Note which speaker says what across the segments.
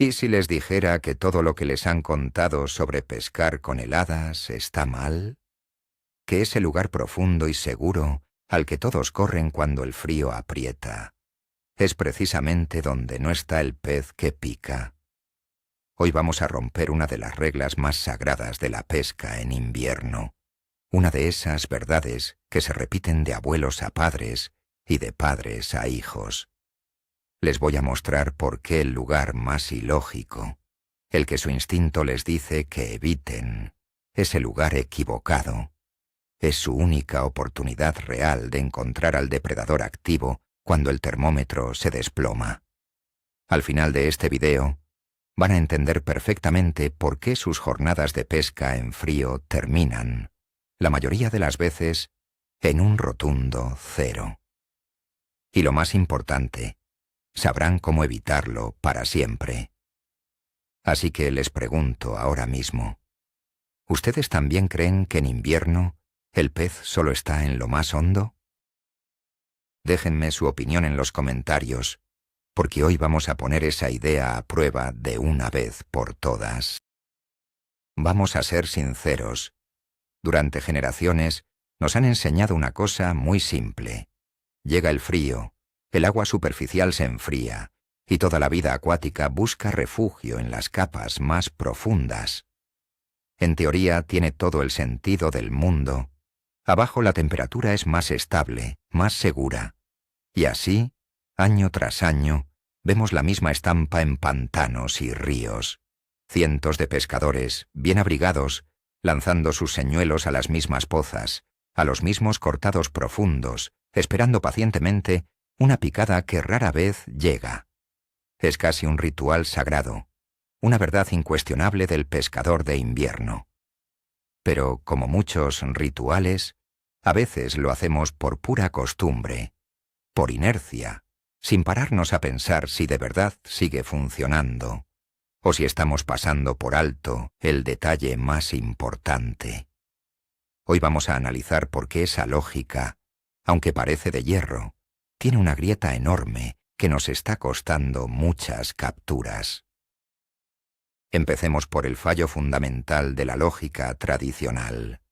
Speaker 1: ¿Y si les dijera que todo lo que les han contado sobre pescar con heladas está mal? Que ese lugar profundo y seguro al que todos corren cuando el frío aprieta es precisamente donde no está el pez que pica. Hoy vamos a romper una de las reglas más sagradas de la pesca en invierno, una de esas verdades que se repiten de abuelos a padres y de padres a hijos. Les voy a mostrar por qué el lugar más ilógico, el que su instinto les dice que eviten, es el lugar equivocado. Es su única oportunidad real de encontrar al depredador activo cuando el termómetro se desploma. Al final de este video, van a entender perfectamente por qué sus jornadas de pesca en frío terminan, la mayoría de las veces, en un rotundo cero. Y lo más importante, sabrán cómo evitarlo para siempre. Así que les pregunto ahora mismo, ¿ustedes también creen que en invierno el pez solo está en lo más hondo? Déjenme su opinión en los comentarios, porque hoy vamos a poner esa idea a prueba de una vez por todas. Vamos a ser sinceros. Durante generaciones nos han enseñado una cosa muy simple. Llega el frío, el agua superficial se enfría, y toda la vida acuática busca refugio en las capas más profundas. En teoría tiene todo el sentido del mundo. Abajo la temperatura es más estable, más segura. Y así, año tras año, vemos la misma estampa en pantanos y ríos. Cientos de pescadores, bien abrigados, lanzando sus señuelos a las mismas pozas, a los mismos cortados profundos, esperando pacientemente una picada que rara vez llega. Es casi un ritual sagrado, una verdad incuestionable del pescador de invierno. Pero, como muchos rituales, a veces lo hacemos por pura costumbre, por inercia, sin pararnos a pensar si de verdad sigue funcionando, o si estamos pasando por alto el detalle más importante. Hoy vamos a analizar por qué esa lógica, aunque parece de hierro, tiene una grieta enorme que nos está costando muchas capturas. Empecemos por el fallo fundamental de la lógica tradicional.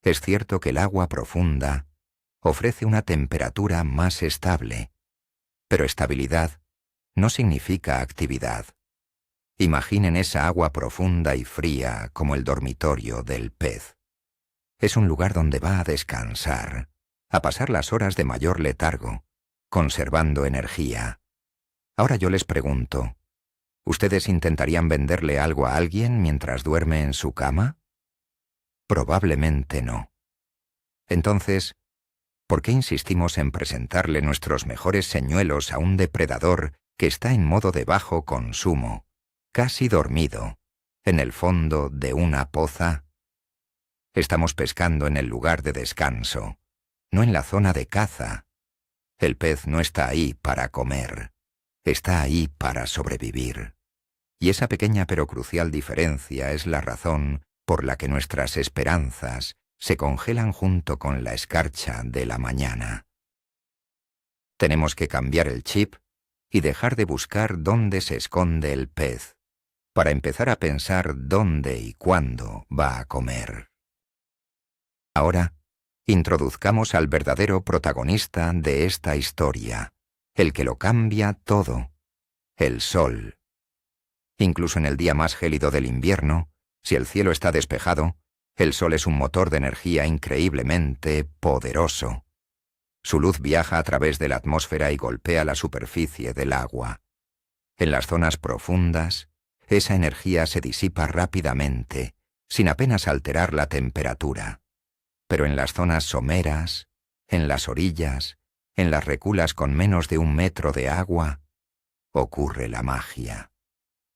Speaker 1: Es cierto que el agua profunda ofrece una temperatura más estable, pero estabilidad no significa actividad. Imaginen esa agua profunda y fría como el dormitorio del pez. Es un lugar donde va a descansar, a pasar las horas de mayor letargo, conservando energía. Ahora yo les pregunto, ¿ustedes intentarían venderle algo a alguien mientras duerme en su cama? Probablemente no. Entonces, ¿por qué insistimos en presentarle nuestros mejores señuelos a un depredador que está en modo de bajo consumo, casi dormido, en el fondo de una poza? Estamos pescando en el lugar de descanso, no en la zona de caza. El pez no está ahí para comer, está ahí para sobrevivir. Y esa pequeña pero crucial diferencia es la razón por la que nuestras esperanzas se congelan junto con la escarcha de la mañana. Tenemos que cambiar el chip y dejar de buscar dónde se esconde el pez, para empezar a pensar dónde y cuándo va a comer. Ahora, introduzcamos al verdadero protagonista de esta historia, el que lo cambia todo, el sol. Incluso en el día más gélido del invierno, si el cielo está despejado, el sol es un motor de energía increíblemente poderoso. Su luz viaja a través de la atmósfera y golpea la superficie del agua. En las zonas profundas, esa energía se disipa rápidamente, sin apenas alterar la temperatura. Pero en las zonas someras, en las orillas, en las reculas con menos de 1 metro de agua, ocurre la magia.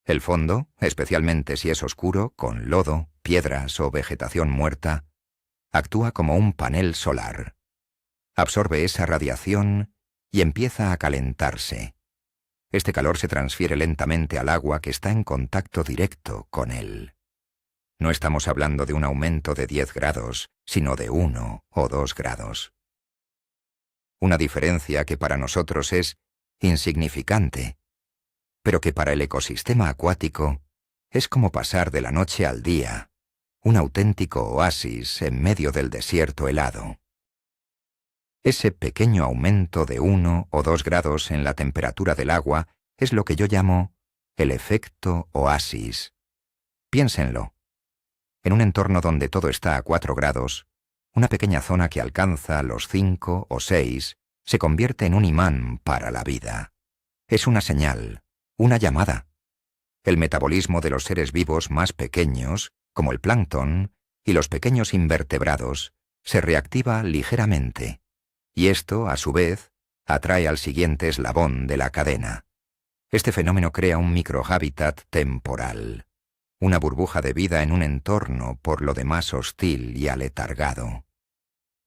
Speaker 1: El fondo, especialmente si es oscuro, con lodo, piedras o vegetación muerta, actúa como un panel solar. Absorbe esa radiación y empieza a calentarse. Este calor se transfiere lentamente al agua que está en contacto directo con él. No estamos hablando de un aumento de 10 grados, sino de 1 o 2 grados. Una diferencia que para nosotros es insignificante, pero que para el ecosistema acuático es como pasar de la noche al día, un auténtico oasis en medio del desierto helado. Ese pequeño aumento de 1 o 2 grados en la temperatura del agua es lo que yo llamo el efecto oasis. Piénsenlo. En un entorno donde todo está a 4 grados, una pequeña zona que alcanza los 5 o 6 se convierte en un imán para la vida. Es una señal, una llamada. El metabolismo de los seres vivos más pequeños, como el plancton y los pequeños invertebrados, se reactiva ligeramente, y esto, a su vez, atrae al siguiente eslabón de la cadena. Este fenómeno crea un microhábitat temporal, una burbuja de vida en un entorno por lo demás hostil y aletargado.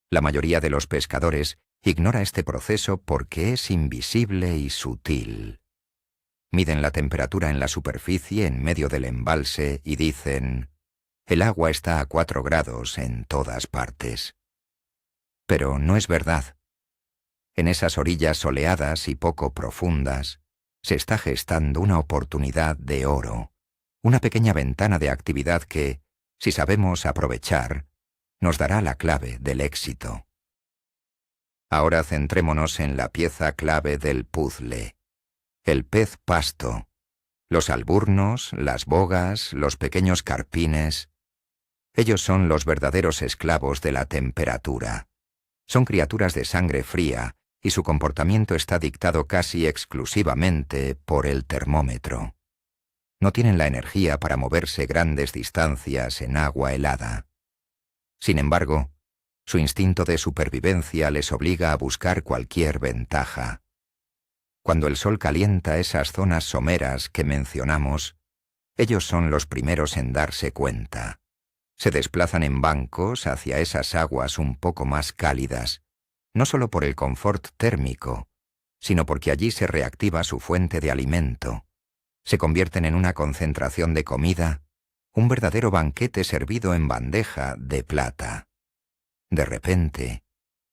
Speaker 1: La mayoría de los pescadores ignora este proceso porque es invisible y sutil. Miden la temperatura en la superficie en medio del embalse y dicen: el agua está a 4 grados en todas partes. Pero no es verdad. En esas orillas soleadas y poco profundas se está gestando una oportunidad de oro, una pequeña ventana de actividad que, si sabemos aprovechar, nos dará la clave del éxito. Ahora centrémonos en la pieza clave del puzzle: el pez pasto, los alburnos, las bogas, los pequeños carpines. Ellos son los verdaderos esclavos de la temperatura. Son criaturas de sangre fría y su comportamiento está dictado casi exclusivamente por el termómetro. No tienen la energía para moverse grandes distancias en agua helada. Sin embargo, su instinto de supervivencia les obliga a buscar cualquier ventaja. Cuando el sol calienta esas zonas someras que mencionamos, ellos son los primeros en darse cuenta. Se desplazan en bancos hacia esas aguas un poco más cálidas, no solo por el confort térmico, sino porque allí se reactiva su fuente de alimento. Se convierten en una concentración de comida, un verdadero banquete servido en bandeja de plata. De repente,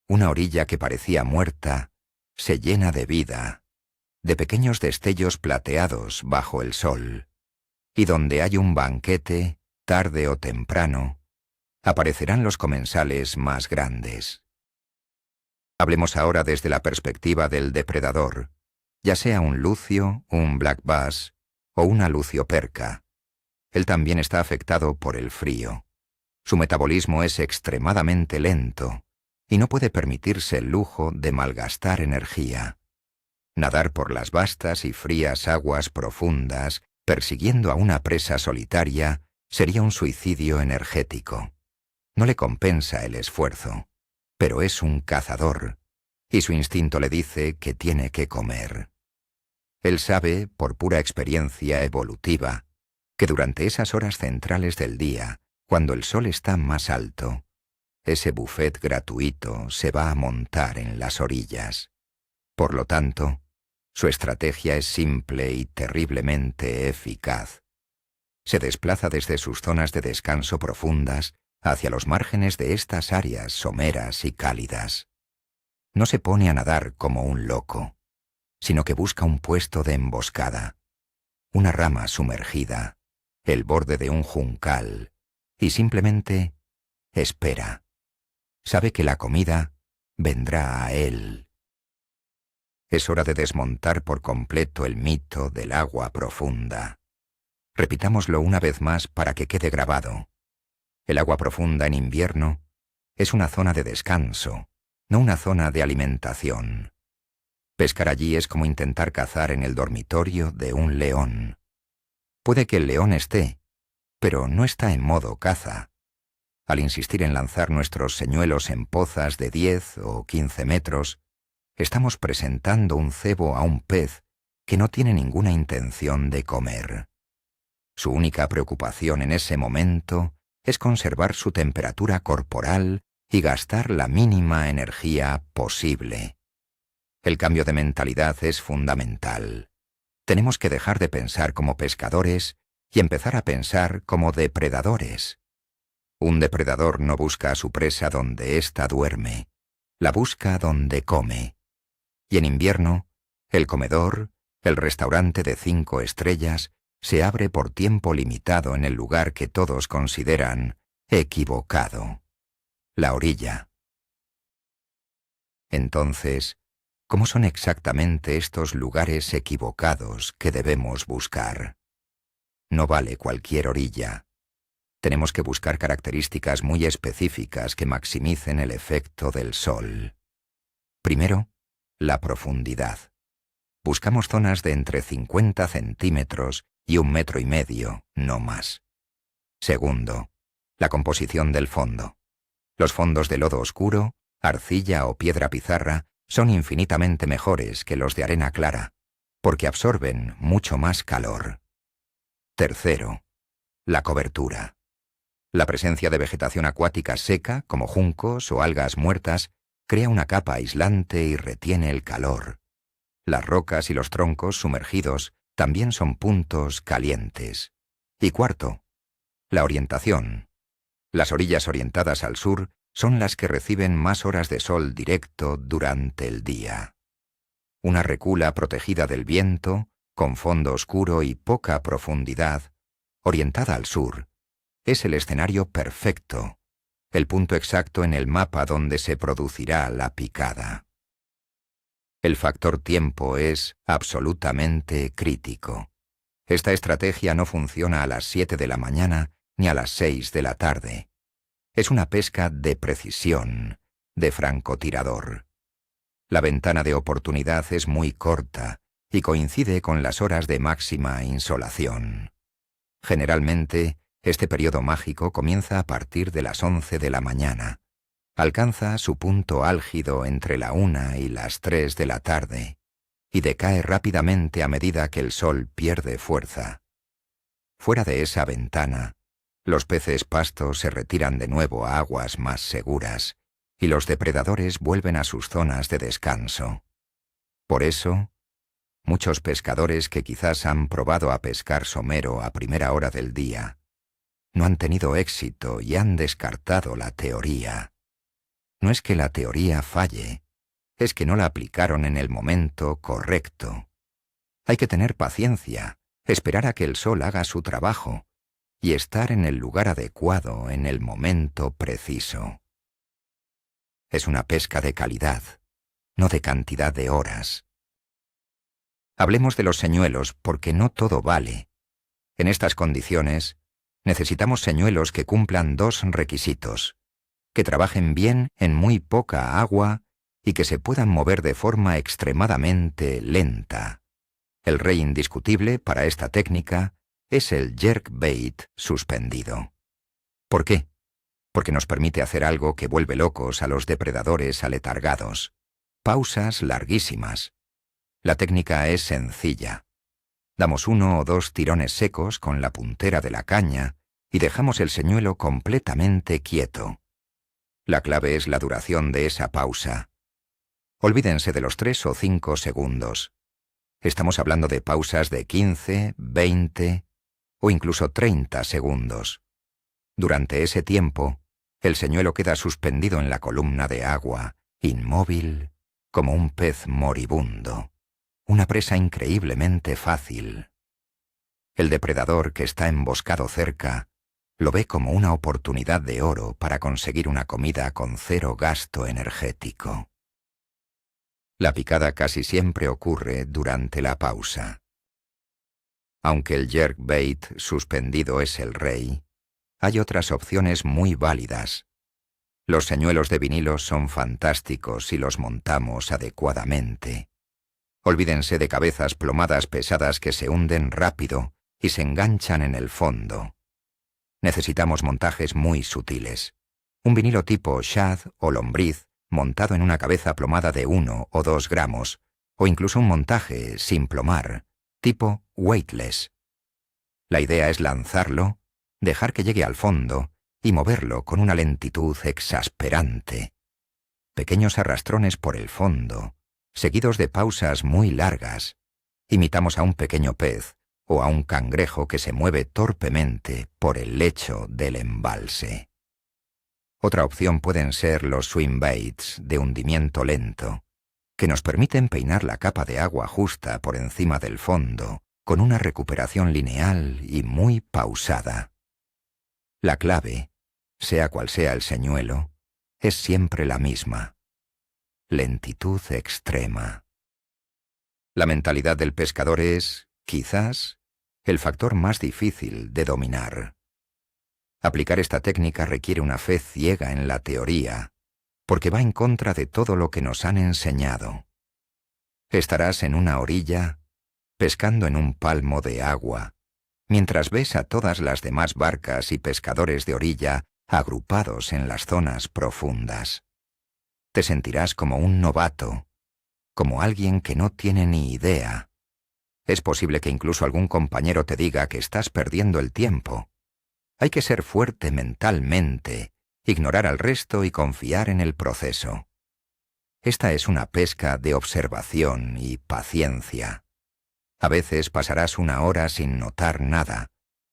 Speaker 1: una orilla que parecía muerta se llena de vida, de pequeños destellos plateados bajo el sol, y donde hay un banquete, tarde o temprano, aparecerán los comensales más grandes. Hablemos ahora desde la perspectiva del depredador, ya sea un lucio, un black bass o una lucioperca. Él también está afectado por el frío. Su metabolismo es extremadamente lento y no puede permitirse el lujo de malgastar energía. Nadar por las vastas y frías aguas profundas, persiguiendo a una presa solitaria, sería un suicidio energético. No le compensa el esfuerzo, pero es un cazador, y su instinto le dice que tiene que comer. Él sabe, por pura experiencia evolutiva, que durante esas horas centrales del día, cuando el sol está más alto, ese buffet gratuito se va a montar en las orillas. Por lo tanto, su estrategia es simple y terriblemente eficaz. Se desplaza desde sus zonas de descanso profundas hacia los márgenes de estas áreas someras y cálidas. No se pone a nadar como un loco, sino que busca un puesto de emboscada, una rama sumergida, el borde de un juncal, y simplemente espera. Sabe que la comida vendrá a él. Es hora de desmontar por completo el mito del agua profunda. Repitámoslo una vez más para que quede grabado. El agua profunda en invierno es una zona de descanso, no una zona de alimentación. Pescar allí es como intentar cazar en el dormitorio de un león. Puede que el león esté, pero no está en modo caza. Al insistir en lanzar nuestros señuelos en pozas de 10 o 15 metros, estamos presentando un cebo a un pez que no tiene ninguna intención de comer. Su única preocupación en ese momento es conservar su temperatura corporal y gastar la mínima energía posible. El cambio de mentalidad es fundamental. Tenemos que dejar de pensar como pescadores y empezar a pensar como depredadores. Un depredador no busca a su presa donde ésta duerme, la busca donde come. Y en invierno, el comedor, El restaurante de 5 estrellas se abre por tiempo limitado en el lugar que todos consideran equivocado, la orilla. Entonces, ¿cómo son exactamente estos lugares equivocados que debemos buscar? No vale cualquier orilla. Tenemos que buscar características muy específicas que maximicen el efecto del sol. Primero, la profundidad. Buscamos zonas de entre 50 centímetros y 1,5 metros, no más. Segundo, la composición del fondo. Los fondos de lodo oscuro, arcilla o piedra pizarra son infinitamente mejores que los de arena clara, porque absorben mucho más calor. Tercero, la cobertura. La presencia de vegetación acuática seca, como juncos o algas muertas, crea una capa aislante y retiene el calor. Las rocas y los troncos sumergidos también son puntos calientes. Y cuarto, la orientación. Las orillas orientadas al sur son las que reciben más horas de sol directo durante el día. Una recula protegida del viento, con fondo oscuro y poca profundidad, orientada al sur, es el escenario perfecto, el punto exacto en el mapa donde se producirá la picada. El factor tiempo es absolutamente crítico. Esta estrategia no funciona a las 7 de la mañana ni a las 6 de la tarde. Es una pesca de precisión, de francotirador. La ventana de oportunidad es muy corta y coincide con las horas de máxima insolación. Generalmente, este periodo mágico comienza a partir de las 11 de la mañana. Alcanza su punto álgido entre la 1 y las 3 de la tarde y decae rápidamente a medida que el sol pierde fuerza. Fuera de esa ventana, los peces pastos se retiran de nuevo a aguas más seguras y los depredadores vuelven a sus zonas de descanso. Por eso, muchos pescadores que quizás han probado a pescar somero a primera hora del día no han tenido éxito y han descartado la teoría. No es que la teoría falle, es que no la aplicaron en el momento correcto. Hay que tener paciencia, esperar a que el sol haga su trabajo y estar en el lugar adecuado en el momento preciso. Es una pesca de calidad, no de cantidad de horas. Hablemos de los señuelos porque no todo vale. En estas condiciones, necesitamos señuelos que cumplan 2 requisitos: que trabajen bien en muy poca agua y que se puedan mover de forma extremadamente lenta. El rey indiscutible para esta técnica es el jerkbait suspendido. ¿Por qué? Porque nos permite hacer algo que vuelve locos a los depredadores aletargados: pausas larguísimas. La técnica es sencilla. Damos 1 o 2 tirones secos con la puntera de la caña y dejamos el señuelo completamente quieto. La clave es la duración de esa pausa. Olvídense de los 3 o 5 segundos. Estamos hablando de pausas de 15, 20 o incluso 30 segundos. Durante ese tiempo, el señuelo queda suspendido en la columna de agua, inmóvil, como un pez moribundo. Una presa increíblemente fácil. El depredador que está emboscado cerca lo ve como una oportunidad de oro para conseguir una comida con 0 gasto energético. La picada casi siempre ocurre durante la pausa. Aunque el jerkbait suspendido es el rey, hay otras opciones muy válidas. Los señuelos de vinilo son fantásticos si los montamos adecuadamente. Olvídense de cabezas plomadas pesadas que se hunden rápido y se enganchan en el fondo. Necesitamos montajes muy sutiles. Un vinilo tipo shad o lombriz montado en una cabeza plomada de 1 o 2 gramos, o incluso un montaje sin plomar, tipo weightless. La idea es lanzarlo, dejar que llegue al fondo y moverlo con una lentitud exasperante. Pequeños arrastrones por el fondo, seguidos de pausas muy largas. Imitamos a un pequeño pez o a un cangrejo que se mueve torpemente por el lecho del embalse. Otra opción pueden ser los swimbaits de hundimiento lento. que nos permiten peinar la capa de agua justa por encima del fondo, con una recuperación lineal y muy pausada. La clave, sea cual sea el señuelo, es siempre la misma: lentitud extrema. La mentalidad del pescador es, quizás, el factor más difícil de dominar. Aplicar esta técnica requiere una fe ciega en la teoría, porque va en contra de todo lo que nos han enseñado. Estarás en una orilla, pescando en un palmo de agua, mientras ves a todas las demás barcas y pescadores de orilla agrupados en las zonas profundas. Te sentirás como un novato, como alguien que no tiene ni idea. Es posible que incluso algún compañero te diga que estás perdiendo el tiempo. Hay que ser fuerte mentalmente, ignorar al resto y confiar en el proceso. Esta es una pesca de observación y paciencia. A veces pasarás una hora sin notar nada,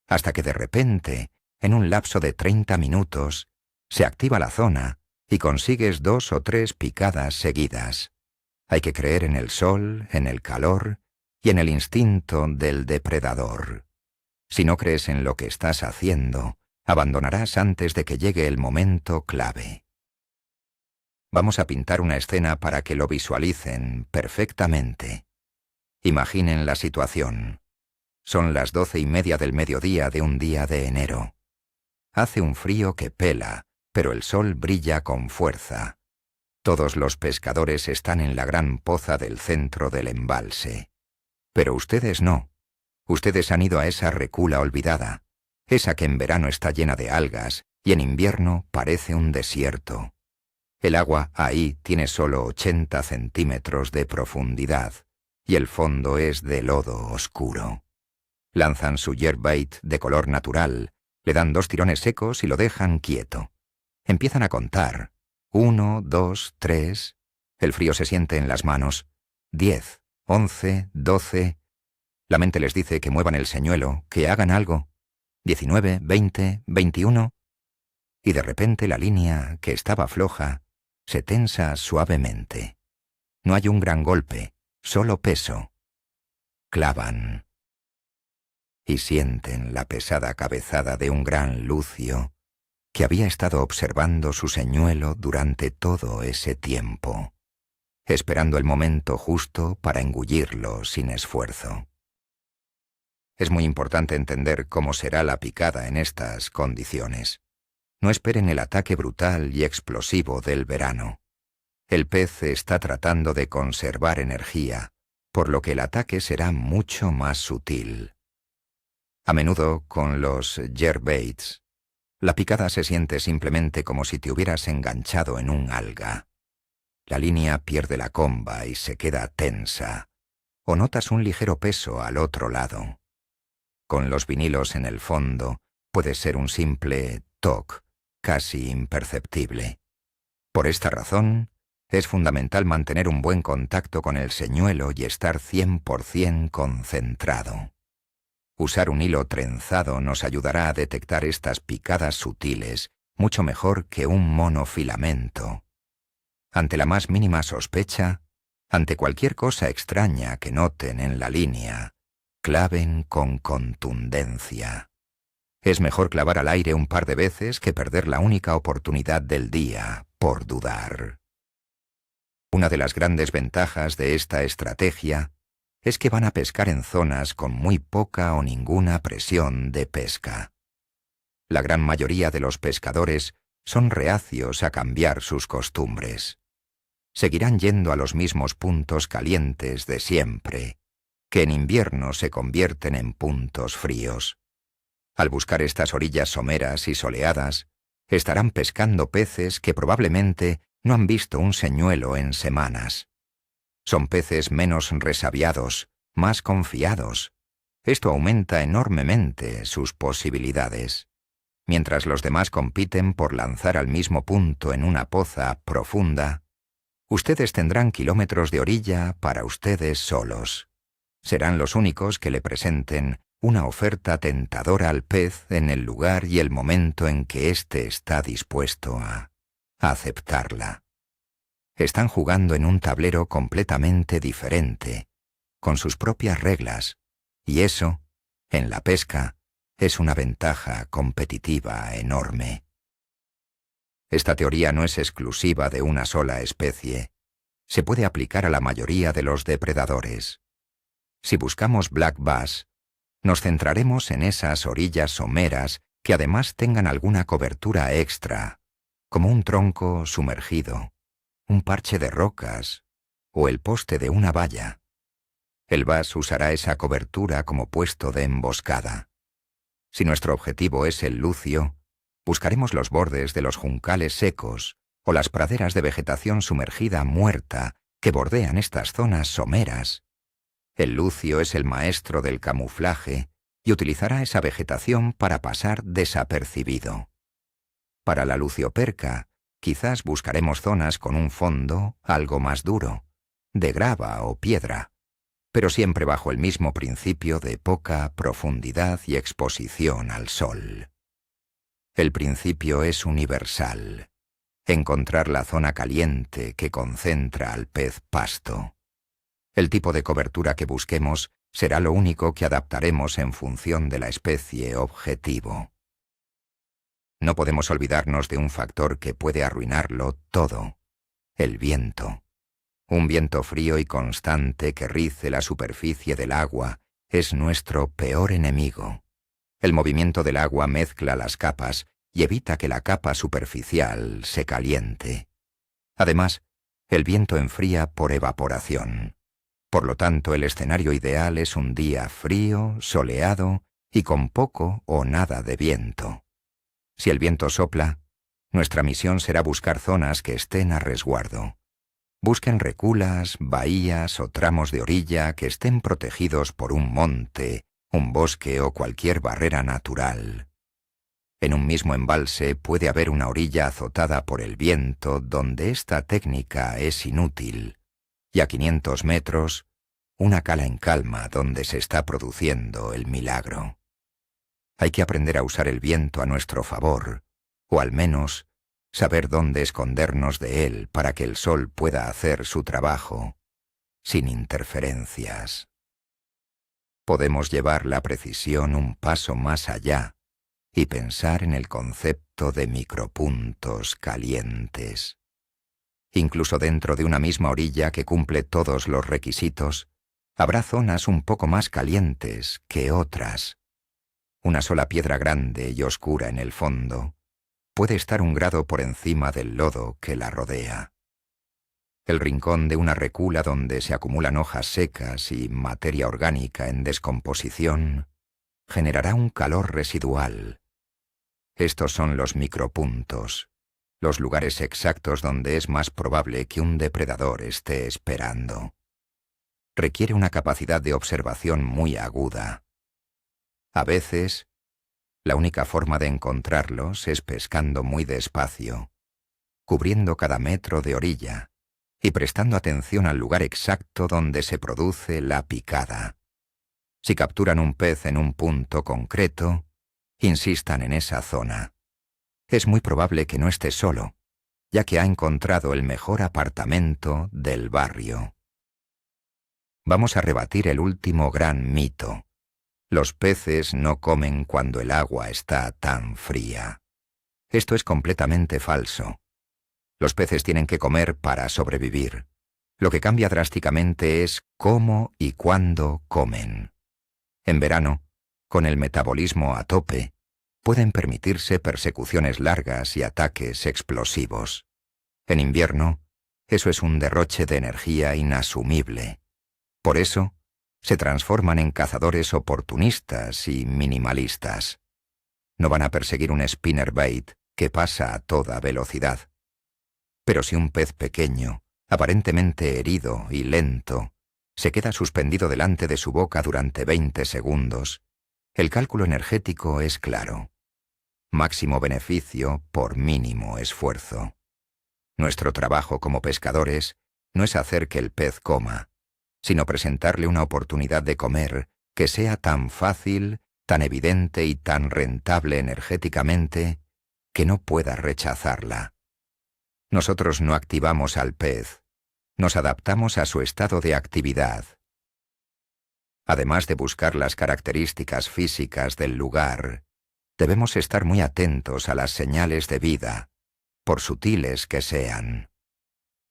Speaker 1: hasta que de repente, en un lapso de 30 minutos, se activa la zona y consigues 2 o 3 picadas seguidas. Hay que creer en el sol, en el calor y en el instinto del depredador. Si no crees en lo que estás haciendo, abandonarás antes de que llegue el momento clave. Vamos a pintar una escena para que lo visualicen perfectamente. Imaginen la situación. Son las 12:30 del mediodía de un día de enero. Hace un frío que pela, pero el sol brilla con fuerza. Todos los pescadores están en la gran poza del centro del embalse. Pero ustedes no. Ustedes han ido a esa recula olvidada, esa que en verano está llena de algas y en invierno parece un desierto. El agua ahí tiene solo 80 centímetros de profundidad y el fondo es de lodo oscuro. Lanzan su jerkbait de color natural, le dan 2 tirones secos y lo dejan quieto. Empiezan a contar. 1, 2, 3. El frío se siente en las manos. 10, 11, 12. La mente les dice que muevan el señuelo, que hagan algo. 19, 20, 21. Y de repente la línea, que estaba floja, se tensa suavemente. No hay un gran golpe, solo peso. Clavan. Y sienten la pesada cabezada de un gran lucio que había estado observando su señuelo durante todo ese tiempo, esperando el momento justo para engullirlo sin esfuerzo. Es muy importante entender cómo será la picada en estas condiciones. No esperen el ataque brutal y explosivo del verano. El pez está tratando de conservar energía, por lo que el ataque será mucho más sutil. A menudo, con los jerkbaits, la picada se siente simplemente como si te hubieras enganchado en un alga. La línea pierde la comba y se queda tensa, o notas un ligero peso al otro lado. Con los vinilos en el fondo, puede ser un simple toc, casi imperceptible. Por esta razón, es fundamental mantener un buen contacto con el señuelo y estar 100% concentrado. Usar un hilo trenzado nos ayudará a detectar estas picadas sutiles mucho mejor que un monofilamento. Ante la más mínima sospecha, ante cualquier cosa extraña que noten en la línea, claven con contundencia. Es mejor clavar al aire un par de veces que perder la única oportunidad del día por dudar. Una de las grandes ventajas de esta estrategia es que van a pescar en zonas con muy poca o ninguna presión de pesca. La gran mayoría de los pescadores son reacios a cambiar sus costumbres. Seguirán yendo a los mismos puntos calientes de siempre, que en invierno se convierten en puntos fríos. Al buscar estas orillas someras y soleadas, estarán pescando peces que probablemente no han visto un señuelo en semanas. Son peces menos resabiados, más confiados. Esto aumenta enormemente sus posibilidades. Mientras los demás compiten por lanzar al mismo punto en una poza profunda, ustedes tendrán kilómetros de orilla para ustedes solos. Serán los únicos que le presenten una oferta tentadora al pez en el lugar y el momento en que éste está dispuesto a aceptarla. Están jugando en un tablero completamente diferente, con sus propias reglas, y eso, en la pesca, es una ventaja competitiva enorme. Esta teoría no es exclusiva de una sola especie. Se puede aplicar a la mayoría de los depredadores. Si buscamos black bass, nos centraremos en esas orillas someras que además tengan alguna cobertura extra, como un tronco sumergido, un parche de rocas o el poste de una valla. El bass usará esa cobertura como puesto de emboscada. Si nuestro objetivo es el lucio, buscaremos los bordes de los juncales secos o las praderas de vegetación sumergida muerta que bordean estas zonas someras. El lucio es el maestro del camuflaje y utilizará esa vegetación para pasar desapercibido. Para la lucioperca, quizás buscaremos zonas con un fondo algo más duro, de grava o piedra, pero siempre bajo el mismo principio de poca profundidad y exposición al sol. El principio es universal: encontrar la zona caliente que concentra al pez pasto. El tipo de cobertura que busquemos será lo único que adaptaremos en función de la especie objetivo. No podemos olvidarnos de un factor que puede arruinarlo todo: el viento. Un viento frío y constante que rice la superficie del agua es nuestro peor enemigo. El movimiento del agua mezcla las capas y evita que la capa superficial se caliente. Además, el viento enfría por evaporación. Por lo tanto, el escenario ideal es un día frío, soleado y con poco o nada de viento. Si el viento sopla, nuestra misión será buscar zonas que estén a resguardo. Busquen reculas, bahías o tramos de orilla que estén protegidos por un monte, un bosque o cualquier barrera natural. En un mismo embalse puede haber una orilla azotada por el viento donde esta técnica es inútil, y a 500 metros, una cala en calma donde se está produciendo el milagro. Hay que aprender a usar el viento a nuestro favor, o al menos saber dónde escondernos de él para que el sol pueda hacer su trabajo, sin interferencias. Podemos llevar la precisión un paso más allá y pensar en el concepto de micropuntos calientes. Incluso dentro de una misma orilla que cumple todos los requisitos, habrá zonas un poco más calientes que otras. Una sola piedra grande y oscura en el fondo puede estar 1 grado por encima del lodo que la rodea. El rincón de una recula donde se acumulan hojas secas y materia orgánica en descomposición generará un calor residual. Estos son los micropuntos, los lugares exactos donde es más probable que un depredador esté esperando. Requiere una capacidad de observación muy aguda. A veces, la única forma de encontrarlos es pescando muy despacio, cubriendo cada metro de orilla y prestando atención al lugar exacto donde se produce la picada. Si capturan un pez en un punto concreto, insistan en esa zona. Es muy probable que no esté solo, ya que ha encontrado el mejor apartamento del barrio. Vamos a rebatir el último gran mito: los peces no comen cuando el agua está tan fría. Esto es completamente falso. Los peces tienen que comer para sobrevivir. Lo que cambia drásticamente es cómo y cuándo comen. En verano, con el metabolismo a tope, pueden permitirse persecuciones largas y ataques explosivos. En invierno, eso es un derroche de energía inasumible. Por eso, se transforman en cazadores oportunistas y minimalistas. No van a perseguir un spinnerbait que pasa a toda velocidad. Pero si un pez pequeño, aparentemente herido y lento, se queda suspendido delante de su boca durante 20 segundos, el cálculo energético es claro: máximo beneficio por mínimo esfuerzo. Nuestro trabajo como pescadores no es hacer que el pez coma, sino presentarle una oportunidad de comer que sea tan fácil, tan evidente y tan rentable energéticamente que no pueda rechazarla. Nosotros no activamos al pez, nos adaptamos a su estado de actividad. Además de buscar las características físicas del lugar, debemos estar muy atentos a las señales de vida, por sutiles que sean.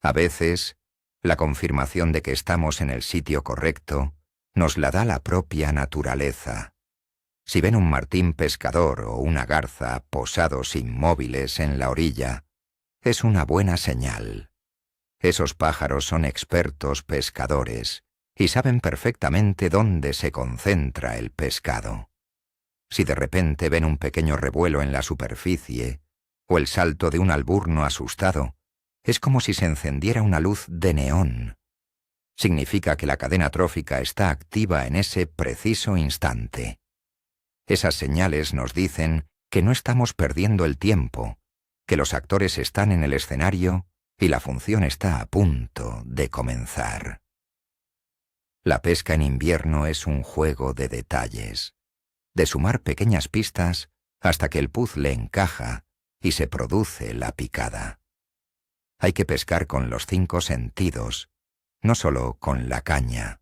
Speaker 1: A veces, la confirmación de que estamos en el sitio correcto nos la da la propia naturaleza. Si ven un martín pescador o una garza posados inmóviles en la orilla, es una buena señal. Esos pájaros son expertos pescadores y saben perfectamente dónde se concentra el pescado. Si de repente ven un pequeño revuelo en la superficie o el salto de un alburno asustado, es como si se encendiera una luz de neón. Significa que la cadena trófica está activa en ese preciso instante. Esas señales nos dicen que no estamos perdiendo el tiempo, que los actores están en el escenario y la función está a punto de comenzar. La pesca en invierno es un juego de detalles, de sumar pequeñas pistas hasta que el puzzle encaja y se produce la picada. Hay que pescar con los 5 sentidos, no solo con la caña.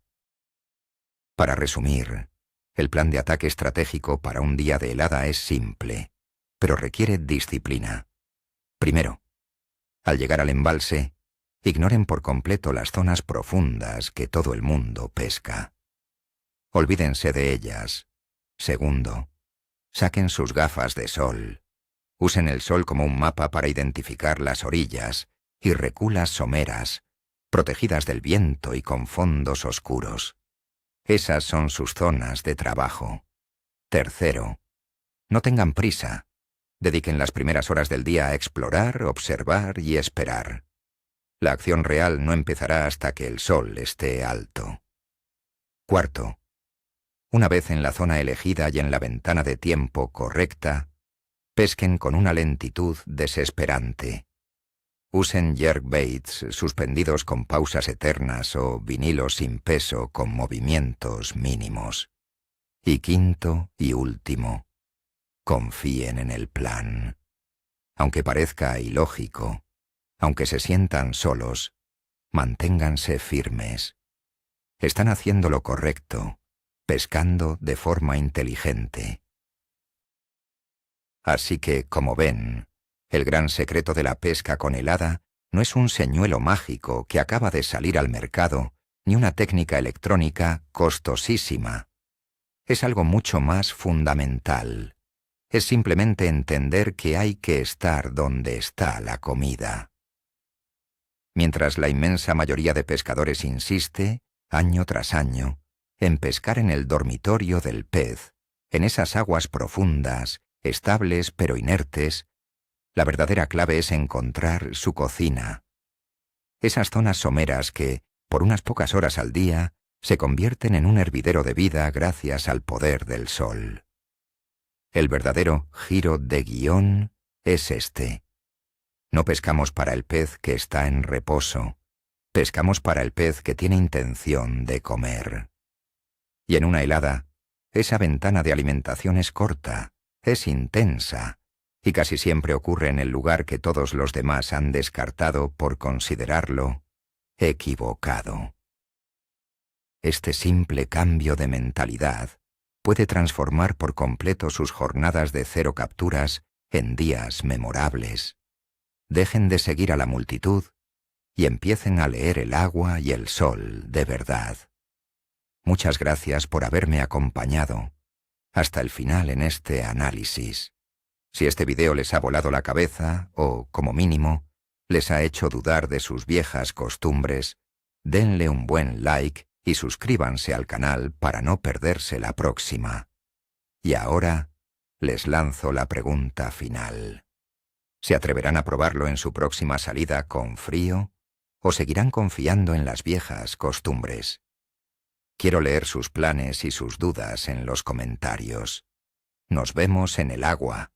Speaker 1: Para resumir, el plan de ataque estratégico para un día de helada es simple, pero requiere disciplina. Primero, al llegar al embalse, ignoren por completo las zonas profundas que todo el mundo pesca. Olvídense de ellas. Segundo, saquen sus gafas de sol. Usen el sol como un mapa para identificar las orillas y reculas someras, protegidas del viento y con fondos oscuros. Esas son sus zonas de trabajo. Tercero, no tengan prisa. Dediquen las primeras horas del día a explorar, observar y esperar. La acción real no empezará hasta que el sol esté alto. Cuarto, una vez en la zona elegida y en la ventana de tiempo correcta, pesquen con una lentitud desesperante. Usen jerkbaits suspendidos con pausas eternas o vinilos sin peso con movimientos mínimos. Y quinto y último, confíen en el plan. Aunque parezca ilógico, aunque se sientan solos, manténganse firmes. Están haciendo lo correcto, pescando de forma inteligente. Así que, como ven, el gran secreto de la pesca con helada no es un señuelo mágico que acaba de salir al mercado, ni una técnica electrónica costosísima. Es algo mucho más fundamental. Es simplemente entender que hay que estar donde está la comida. Mientras la inmensa mayoría de pescadores insiste, año tras año, en pescar en el dormitorio del pez, en esas aguas profundas, estables pero inertes, la verdadera clave es encontrar su cocina. Esas zonas someras que, por unas pocas horas al día, se convierten en un hervidero de vida gracias al poder del sol. El verdadero giro de guión es este. No pescamos para el pez que está en reposo, pescamos para el pez que tiene intención de comer. Y en una helada, esa ventana de alimentación es corta, es intensa, y casi siempre ocurre en el lugar que todos los demás han descartado por considerarlo equivocado. Este simple cambio de mentalidad puede transformar por completo sus jornadas de 0 capturas en días memorables. Dejen de seguir a la multitud y empiecen a leer el agua y el sol de verdad. Muchas gracias por haberme acompañado hasta el final en este análisis. Si este video les ha volado la cabeza o, como mínimo, les ha hecho dudar de sus viejas costumbres, denle un buen like y suscríbanse al canal para no perderse la próxima. Y ahora les lanzo la pregunta final. ¿Se atreverán a probarlo en su próxima salida con frío o seguirán confiando en las viejas costumbres? Quiero leer sus planes y sus dudas en los comentarios. Nos vemos en el agua.